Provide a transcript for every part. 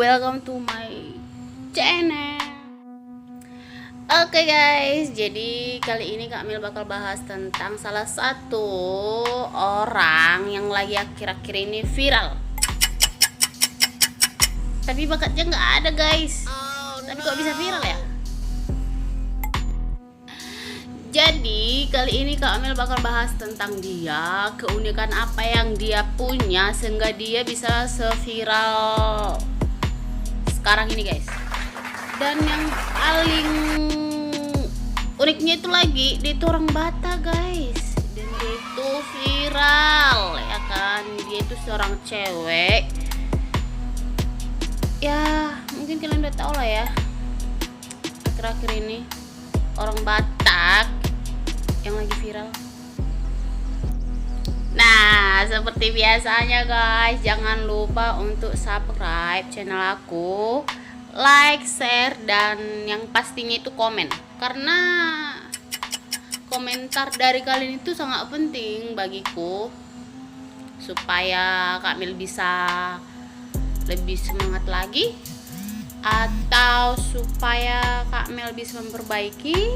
welcome to my channel. Oke guys, jadi kali ini Kak Mil bakal bahas tentang salah satu orang yang lagi akhir-akhir ini viral. Tapi bakatnya nggak ada guys. Tapi kok bisa viral ya? Jadi kali ini Kak Amel bakal bahas tentang dia, keunikan apa yang dia punya sehingga dia bisa seviral sekarang ini guys. Dan yang paling uniknya itu lagi, dia itu orang Batak guys. Dan dia itu viral ya kan. Dia itu seorang cewek. Ya mungkin kalian udah tau lah ya, akhir-akhir ini orang Batak yang lagi viral. Nah, seperti biasanya guys, jangan lupa untuk subscribe channel aku, like, share, dan yang pastinya itu komen. Karena komentar dari kalian itu sangat penting bagiku, supaya Kak Mil bisa lebih semangat lagi, atau supaya Kak Mel bisa memperbaiki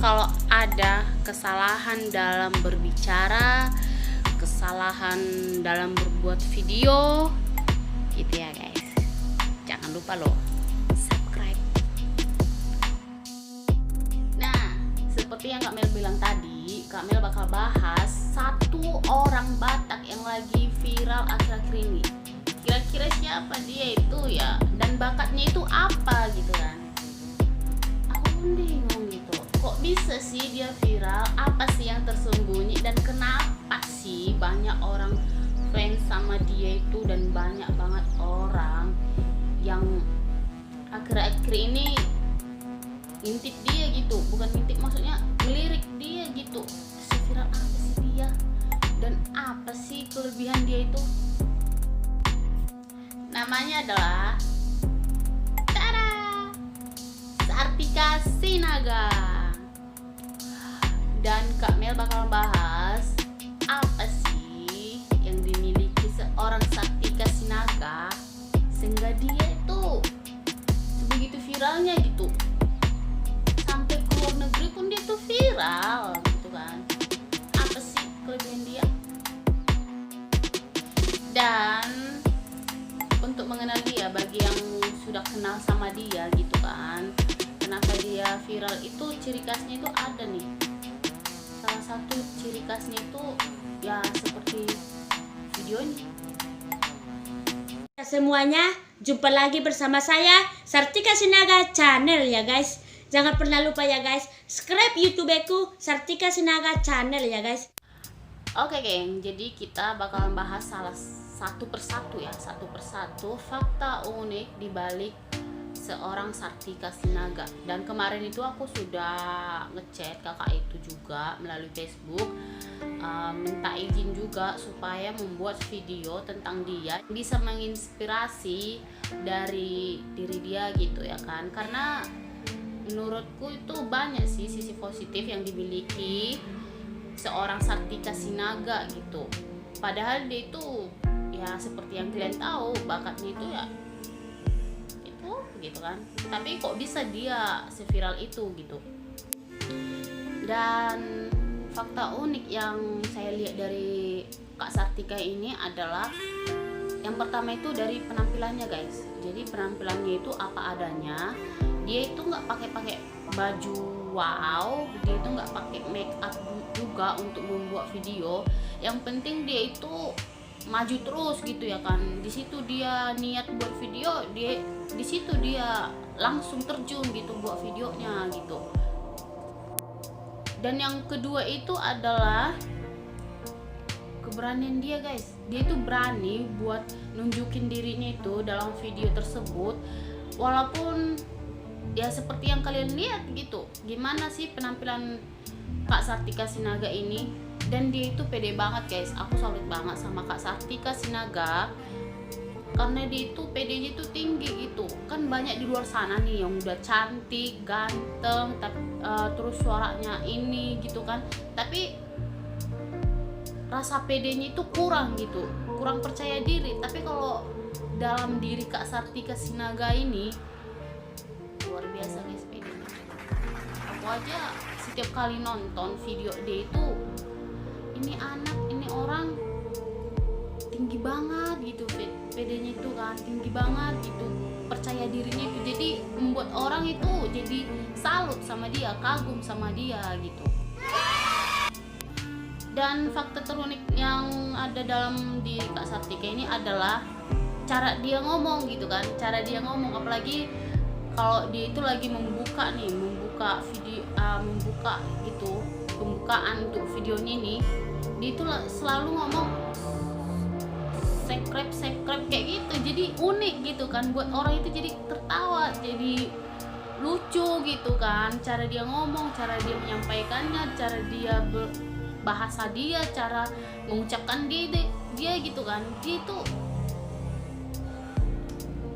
kalau ada kesalahan dalam berbicara, kesalahan dalam berbuat video gitu ya guys. Jangan lupa loh subscribe. Nah, seperti yang Kak Mel bilang tadi, Kak Mel bakal bahas satu orang Batak yang lagi viral akhir-akhir ini. Kira-kira siapa dia itu ya, dan bakatnya itu apa gitu kan. Aku pun bingung gitu, kok bisa sih dia viral, apa sih yang tersembunyi, dan kenapa sih banyak orang fans sama dia itu, dan banyak banget orang yang akhir-akhir ini ngintip dia gitu. Bukan ngintip, maksudnya ngelirik dia gitu. Seviral apa sih dia, dan apa sih kelebihan dia itu. Namanya adalah Sartika Sinaga. Dan Kak Mel bakal bahas apa sih yang dimiliki seorang Sartika Sinaga sehingga dia itu sebegitu viralnya gitu. Sampai ke luar negeri pun dia tuh viral gitu kan. Apa sih kelebihan dia? Dan untuk mengenal dia, bagi yang sudah kenal sama dia gitu kan, kenapa dia viral itu, ciri khasnya itu ada nih. Salah satu ciri khasnya itu ya seperti video ini. Semuanya, jumpa lagi bersama saya Sartika Sinaga Channel ya guys. Jangan pernah lupa ya guys, subscribe YouTubeku Sartika Sinaga Channel ya guys. Oke geng, jadi kita bakal membahas satu persatu fakta unik di balik seorang Sartika Sinaga. Dan kemarin itu aku sudah ngechat kakak itu juga melalui Facebook, minta izin juga supaya membuat video tentang dia, bisa menginspirasi dari diri dia gitu ya kan. Karena menurutku itu banyak sih sisi positif yang dimiliki seorang Sartika Sinaga gitu. Padahal dia itu ya seperti yang kalian tahu, bakatnya itu ya itu gitu kan. Tapi kok bisa dia seviral itu gitu. Dan fakta unik yang saya lihat dari Kak Sartika ini adalah yang pertama itu dari penampilannya guys. Jadi penampilannya itu apa adanya. Dia itu nggak pakai baju wow, dia itu nggak pakai make up juga untuk membuat video. Yang penting dia itu maju terus gitu ya kan. Di situ dia niat buat video, dia di situ dia langsung terjun gitu buat videonya gitu. Dan yang kedua itu adalah keberanian dia guys. Dia itu berani buat nunjukin dirinya itu dalam video tersebut, walaupun ya seperti yang kalian lihat gitu. Gimana sih penampilan Kak Sartika Sinaga ini. Dan dia itu pede banget guys. Aku salut banget sama Kak Sartika Sinaga, karena dia itu pedenya itu tinggi gitu. Kan banyak di luar sana nih yang udah cantik, ganteng, terus suaranya ini gitu kan, tapi rasa pedenya itu kurang gitu, kurang percaya diri. Tapi kalau dalam diri Kak Sartika Sinaga ini luar biasa guys pedenya. Aku aja setiap kali nonton video dia itu, ini anak, ini orang tinggi banget gitu, pedenya itu kan tinggi banget gitu, percaya dirinya itu, jadi membuat orang itu jadi salut sama dia, kagum sama dia gitu. Dan fakta terunik yang ada dalam diri Kak Sartika ini adalah cara dia ngomong gitu kan, cara dia ngomong, apalagi kalau dia itu lagi membuka video, membuka gitu, pembukaan untuk videonya ini, dia itu selalu ngomong sekrep kayak gitu, jadi unik gitu kan, buat orang itu jadi tertawa, jadi lucu gitu kan, cara dia ngomong, cara dia menyampaikannya, cara dia bahasa dia, cara mengucapkan dia gitu kan, dia itu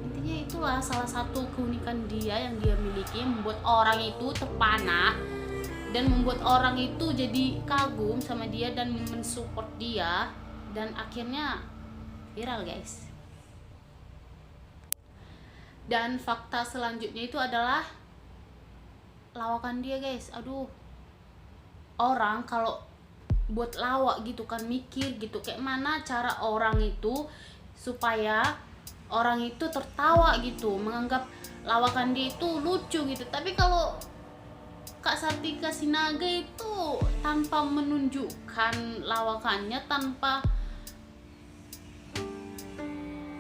intinya itulah salah satu keunikan dia yang dia miliki, membuat orang itu terpana dan membuat orang itu jadi kagum sama dia dan mensupport dia, dan akhirnya viral guys. Dan fakta selanjutnya itu adalah lawakan dia guys. Aduh, orang kalau buat lawak gitu kan mikir gitu, kayak mana cara orang itu supaya orang itu tertawa gitu, menganggap lawakan dia itu lucu gitu. Tapi kalau Kak Sartika Sinaga itu tanpa menunjukkan lawakannya, tanpa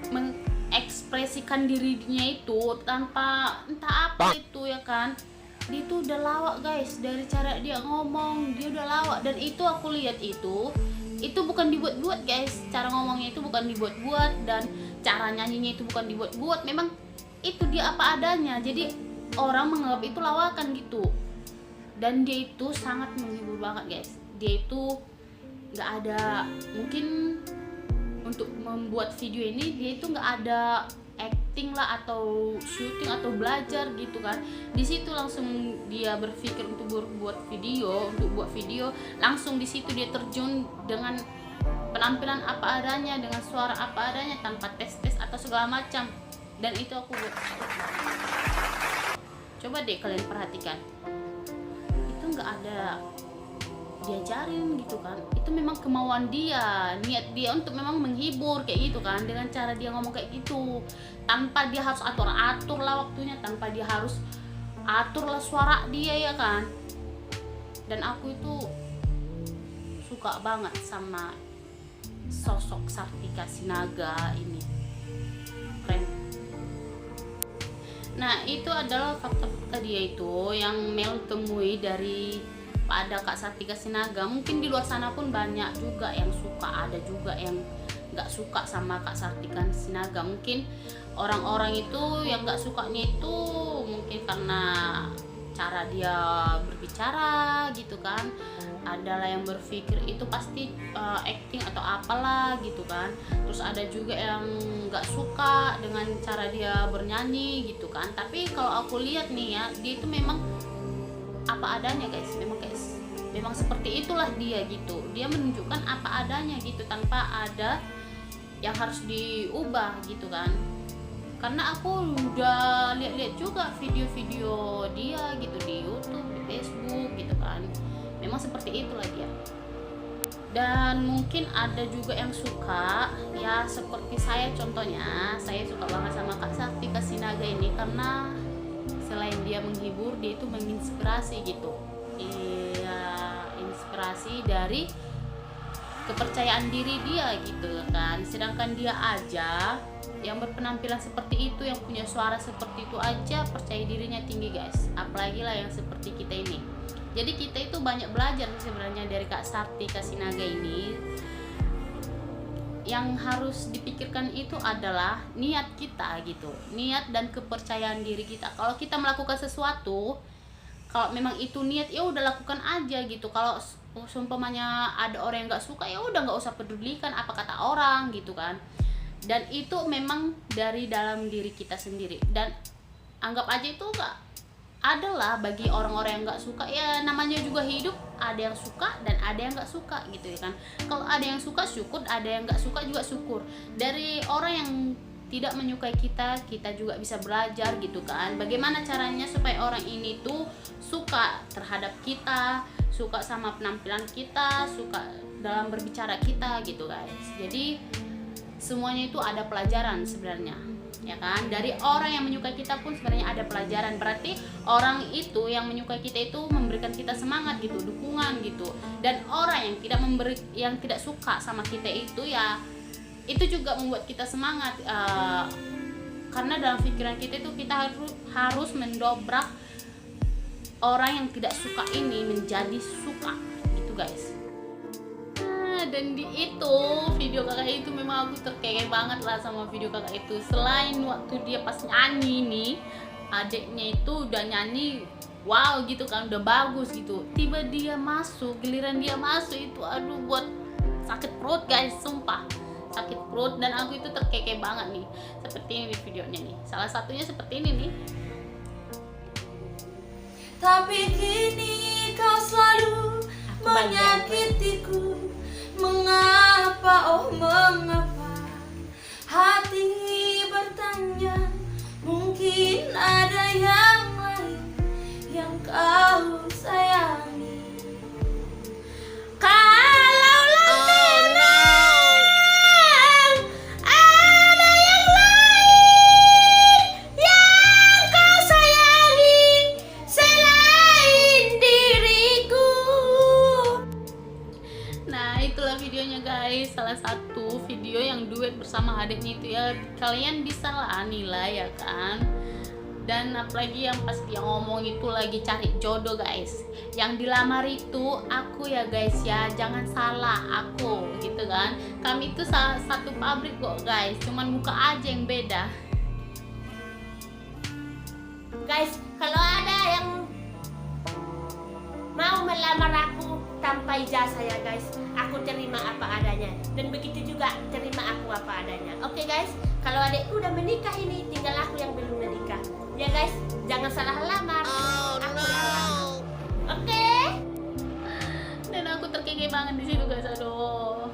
mengekspresikan dirinya itu, tanpa entah apa itu ya kan, dia itu udah lawak guys. Dari cara dia ngomong dia udah lawak, dan itu aku lihat itu bukan dibuat-buat guys, cara ngomongnya itu bukan dibuat-buat, dan cara nyanyinya itu bukan dibuat-buat, memang itu dia apa adanya, jadi orang menganggap itu lawakan gitu. Dan dia itu sangat menghibur banget guys. Dia itu nggak ada, mungkin untuk membuat video ini dia itu nggak ada acting lah atau syuting atau belajar gitu kan. Di situ langsung dia berpikir untuk buat video, langsung di situ dia terjun dengan penampilan apa adanya, dengan suara apa adanya, tanpa tes atau segala macam. Dan itu aku buat, coba deh kalian perhatikan, itu nggak ada diajarin gitu kan, itu memang kemauan dia, niat dia untuk memang menghibur kayak gitu kan, dengan cara dia ngomong kayak gitu, tanpa dia harus atur lah waktunya, tanpa dia harus atur lah suara dia ya kan. Dan aku itu suka banget sama sosok Sartika Sinaga ini, keren. Nah itu adalah fakta-fakta dia itu yang Mel temui dari pada Kak Sartika Sinaga. Mungkin di luar sana pun banyak juga yang suka, ada juga yang nggak suka sama Kak Sartika Sinaga. Mungkin orang-orang itu yang nggak sukanya itu mungkin karena cara dia berbicara gitu kan. Adalah yang berpikir itu pasti acting atau apalah gitu kan. Terus ada juga yang nggak suka dengan cara dia bernyanyi gitu kan. Tapi kalau aku lihat nih ya, dia itu memang apa adanya guys, memang seperti itulah dia gitu, dia menunjukkan apa adanya gitu, tanpa ada yang harus diubah gitu kan. Karena aku udah lihat juga video-video dia gitu di YouTube, di Facebook gitu kan, memang seperti itulah dia. Dan mungkin ada juga yang suka ya, seperti saya contohnya, saya suka banget sama Kak Sartika Sinaga ini karena selain dia menghibur, dia itu menginspirasi gitu. Iya, inspirasi dari kepercayaan diri dia gitu kan. Sedangkan dia aja yang berpenampilan seperti itu, yang punya suara seperti itu aja percaya dirinya tinggi guys, apalagi lah yang seperti kita ini. Jadi kita itu banyak belajar sebenarnya dari Kak Sartika Sinaga ini. Yang harus dipikirkan itu adalah niat kita gitu, niat dan kepercayaan diri kita. Kalau kita melakukan sesuatu, kalau memang itu niat, ya udah lakukan aja gitu. Kalau seumpamanya ada orang yang nggak suka, ya udah nggak usah pedulikan apa kata orang gitu kan. Dan itu memang dari dalam diri kita sendiri, dan anggap aja itu nggak adalah bagi orang-orang yang nggak suka, ya namanya juga hidup, ada yang suka dan ada yang nggak suka gitu ya kan. Kalau ada yang suka syukur, ada yang nggak suka juga syukur. Dari orang yang tidak menyukai kita, kita juga bisa belajar gitu kan. Bagaimana caranya supaya orang ini tuh suka terhadap kita, suka sama penampilan kita, suka dalam berbicara kita gitu guys. Jadi semuanya itu ada pelajaran sebenarnya, ya kan. Dari orang yang menyukai kita pun sebenarnya ada pelajaran. Berarti orang itu yang menyukai kita itu memberikan kita semangat gitu, dukungan gitu. Dan orang yang tidak suka sama kita itu ya itu juga membuat kita semangat, karena dalam pikiran kita itu kita harus mendobrak orang yang tidak suka ini menjadi suka gitu guys. Dan di itu video kakak itu memang aku terkekeh banget lah sama video kakak itu. Selain waktu dia pas nyanyi nih, adiknya itu udah nyanyi wow gitu kan, udah bagus gitu, tiba dia masuk, giliran dia masuk itu aduh buat sakit perut guys, sumpah sakit perut. Dan aku itu terkekeh banget nih, seperti ini di videonya nih, salah satunya seperti ini nih. Tapi kini kau selalu menyakitiku. Mengapa, oh mengapa? Hati bertanya, mungkin ada yang lain yang kau sayangi. Kalaulah memang ada yang lain yang kau sayangi selain diriku. Nah itulah videonya guys, salah satu video yang duet bersama adiknya itu ya, kalian bisa lah nilai ya kan. Dan apalagi yang pas dia ngomong itu lagi cari jodoh guys, yang dilamar itu aku ya guys ya, jangan salah aku gitu kan. Kami itu satu pabrik kok guys, cuman muka aja yang beda. Guys, kalau ada yang mau melamar aku tanpa ijazah ya guys, aku terima apa adanya. Dan begitu juga terima aku apa adanya. Oke guys, kalau adikku udah menikah ini, tinggal aku yang belum menikah. Ya guys, jangan salah lamar. Aku lamar. Oke. Dan aku terkekeh banget di situ guys, aduh.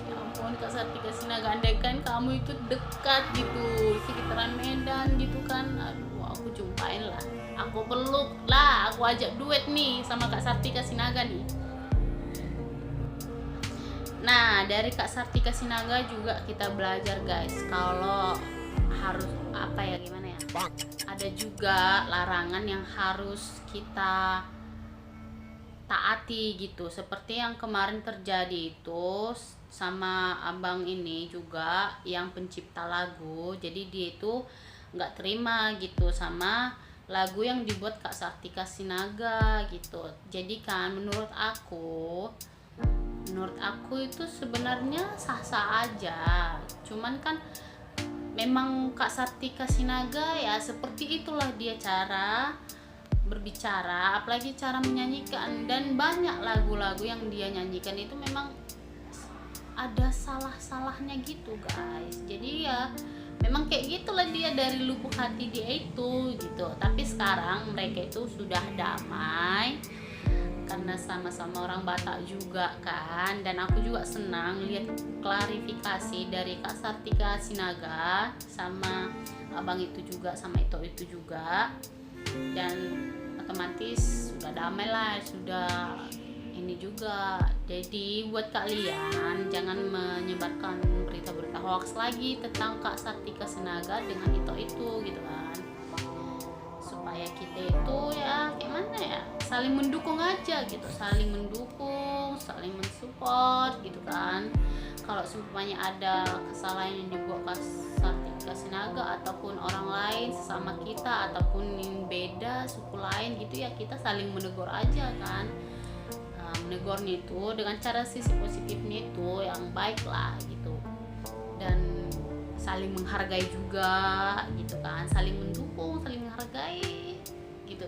Ya ampun Kak Sartika Sinaga, andai kan kamu itu dekat gitu, di sekitaran Medan gitu kan, aduh aku jumpain lah, aku peluk lah, aku ajak duet nih sama Kak Sartika Sinaga nih. Nah dari Kak Sartika Sinaga juga kita belajar guys, kalau harus apa ya, gimana ya, ada juga larangan yang harus kita taati gitu. Seperti yang kemarin terjadi itu sama abang ini juga yang pencipta lagu, jadi dia itu nggak terima gitu sama lagu yang dibuat Kak Sartika Sinaga gitu. Jadi kan menurut aku itu sebenarnya sah-sah aja, cuman kan memang Kak Sartika Sinaga ya seperti itulah dia cara berbicara, apalagi cara menyanyikan. Dan banyak lagu-lagu yang dia nyanyikan itu memang ada salah-salahnya gitu guys. Jadi ya memang kayak gitulah dia, dari lubuk hati dia itu gitu. Tapi sekarang mereka itu sudah damai karena sama-sama orang Batak juga kan. Dan aku juga senang lihat klarifikasi dari Kak Sartika Sinaga sama abang itu juga, sama itu juga. Dan otomatis sudah damai lah, sudah ini juga. Jadi buat kalian jangan menyebarkan berita-berita hoax lagi tentang Kak Sartika Sinaga dengan itu gitu kan, supaya kita itu ya kayak mana ya, saling mendukung aja gitu, saling mendukung, saling mensupport gitu kan. Kalau seumpamanya ada kesalahan yang dibuat Kak Sartika Sinaga ataupun orang lain sesama kita ataupun yang beda suku lain gitu ya, kita saling menegur aja kan. Menegurnya itu dengan cara sisi positifnya itu yang baik lah gitu, dan saling menghargai juga gitu kan, saling mendukung, saling menghargai gitu,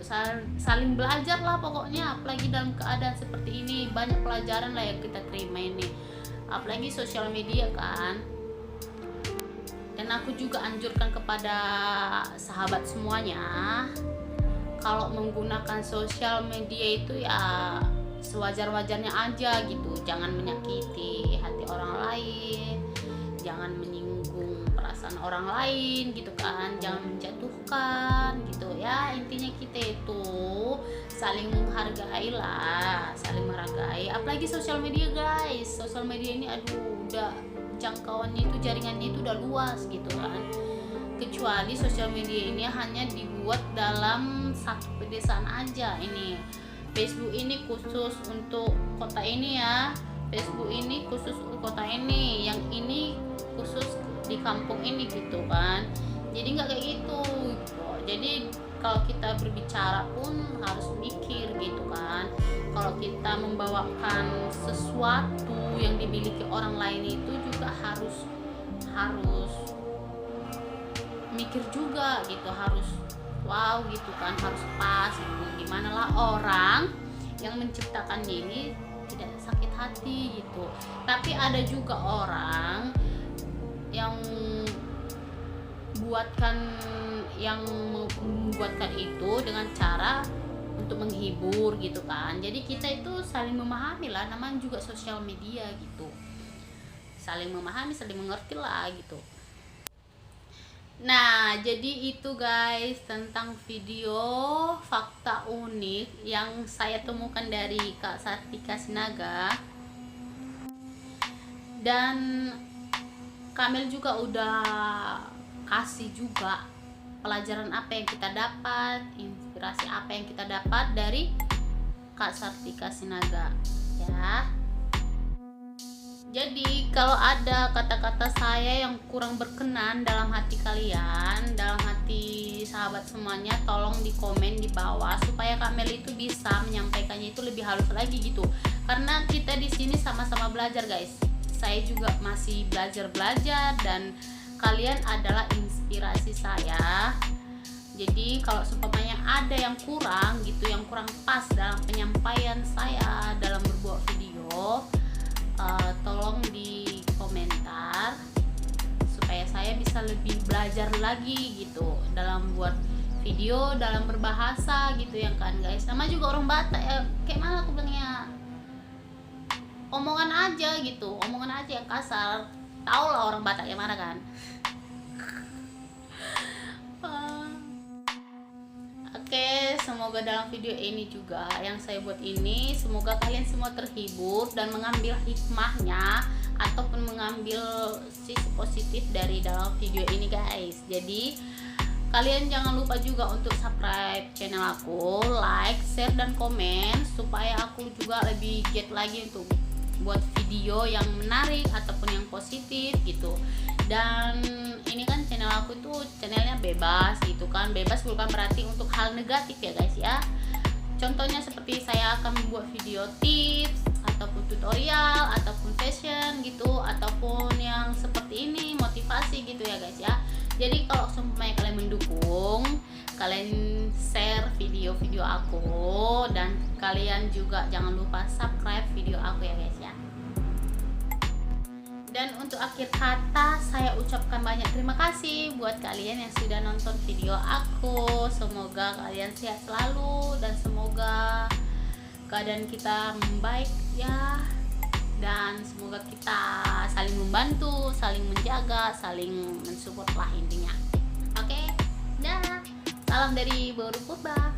saling belajar lah pokoknya. Apalagi dalam keadaan seperti ini banyak pelajaran lah yang kita terima ini, apalagi sosial media kan. Dan aku juga anjurkan kepada sahabat semuanya, kalau menggunakan sosial media itu ya sewajar-wajarnya aja gitu, jangan menyakiti hati orang lain, jangan menyinggung menyinggung perasaan orang lain gitu kan, jangan menjatuhkan gitu ya. Intinya kita itu saling menghargai lah, saling menghargai. Apalagi sosial media guys, sosial media ini aduh udah jangkauannya itu, jaringannya itu udah luas gitu kan. Kecuali sosial media ini hanya dibuat dalam satu pedesaan aja. Ini Facebook ini khusus untuk kota ini ya, Facebook ini khusus untuk kota ini, yang ini khusus di kampung ini gitu kan. Jadi nggak kayak gitu. Jadi kalau kita berbicara pun harus mikir gitu kan. Kalau kita membawakan sesuatu yang dimiliki orang lain itu juga harus mikir juga gitu, harus wow gitu kan, harus pas gitu. Gimana lah orang yang menciptakannya ini tidak sakit hati gitu. Tapi ada juga orang yang membuatkan itu dengan cara untuk menghibur gitu kan. Jadi kita itu saling memahami lah, namanya juga sosial media gitu, saling memahami, saling mengerti lah gitu. Nah, jadi itu guys tentang video fakta unik yang saya temukan dari Kak Sartika Sinaga. Dan Kamil juga udah kasih juga pelajaran apa yang kita dapat, inspirasi apa yang kita dapat dari Kak Sartika Sinaga ya. Jadi kalau ada kata-kata saya yang kurang berkenan dalam hati kalian, dalam hati sahabat semuanya, tolong di komen di bawah supaya Kak Mel itu bisa menyampaikannya itu lebih halus lagi gitu. Karena kita di sini sama-sama belajar guys. Saya juga masih belajar dan kalian adalah inspirasi saya. Jadi kalau seumpamanya ada yang kurang gitu, yang kurang pas dalam penyampaian saya dalam berbuat video, tolong di komentar supaya saya bisa lebih belajar lagi gitu dalam buat video, dalam berbahasa gitu ya kan guys. Sama juga orang Batak ya, kayak mana aku bilangnya, omongan aja gitu, omongan aja yang kasar. Tahu lah orang Batak yang mana kan. Oke, semoga dalam video ini juga yang saya buat ini, semoga kalian semua terhibur dan mengambil hikmahnya ataupun mengambil sisi positif dari dalam video ini guys. Jadi kalian jangan lupa juga untuk subscribe channel aku, like, share, dan komen supaya aku juga lebih giat lagi untuk buat video yang menarik ataupun yang positif gitu. Dan ini kan channel aku itu channelnya bebas gitu kan, bebas bukan berarti untuk hal negatif ya guys ya. Contohnya seperti saya akan membuat video tips ataupun tutorial ataupun fashion gitu, ataupun yang seperti ini motivasi gitu ya guys ya. Jadi kalau semuanya kalian mendukung, kalian share video-video aku, dan kalian juga jangan lupa subscribe video aku ya guys ya. Dan untuk akhir kata saya ucapkan banyak terima kasih buat kalian yang sudah nonton video aku. Semoga kalian sehat selalu dan semoga keadaan kita membaik ya. Dan semoga kita saling membantu, saling menjaga, saling mensupport lah intinya. Oke, dah. Salam dari Baru Purba.